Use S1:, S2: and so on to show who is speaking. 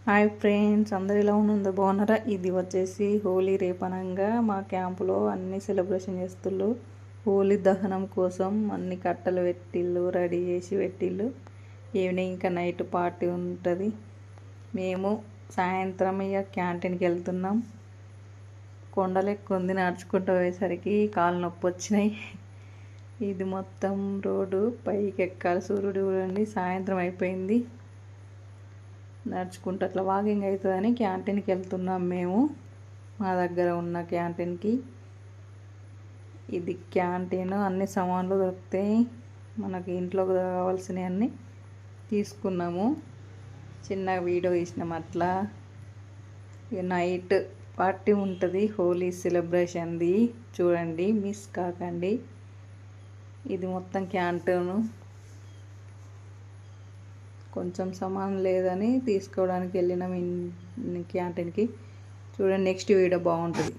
S1: Hi friends, అందరు ఎలా ఉందో బాగున్నారా? ఇది వచ్చేసి హోలీ రేపనంగా మా క్యాంపులో అన్ని సెలబ్రేషన్ చేస్తుళ్ళు. హోలీ దహనం కోసం అన్ని కట్టలు పెట్టిళ్ళు, రెడీ చేసి పెట్టిళ్ళు. ఈవినింగ్ ఇంకా నైట్ పార్టీ ఉంటుంది. మేము సాయంత్రం ఇక క్యాంటీన్కి వెళ్తున్నాం. కొండలు ఎక్కువ ఉంది, నడుచుకుంటూ పోయేసరికి కాళ్ళు నొప్పి వచ్చినాయి. ఇది మొత్తం రోడ్డు పైకి ఎక్కాలి. సూర్యుడు చూడండి, సాయంత్రం అయిపోయింది. నడుచుకుంటూ అట్లా వాకింగ్ అవుతుందని క్యాంటీన్కి వెళ్తున్నాం మేము, మా దగ్గర ఉన్న క్యాంటీన్కి. ఇది క్యాంటీన్, అన్ని సామాన్లు దొరుకుతాయి మనకి, ఇంట్లో కావాల్సినవి అన్నీ తీసుకున్నాము. చిన్న వీడియో తీసినాం అట్లా. నైట్ పార్టీ ఉంటుంది, హోలీ సెలబ్రేషన్ది. చూడండి, మిస్ కాకండి. ఇది మొత్తం క్యాంటీను. కొంచెం సామాన్ లేదని తీసుకోవడానికి వెళ్ళినాం క్యాంటీన్కి. చూడండి, నెక్స్ట్ వీడియో బాగుంటుంది.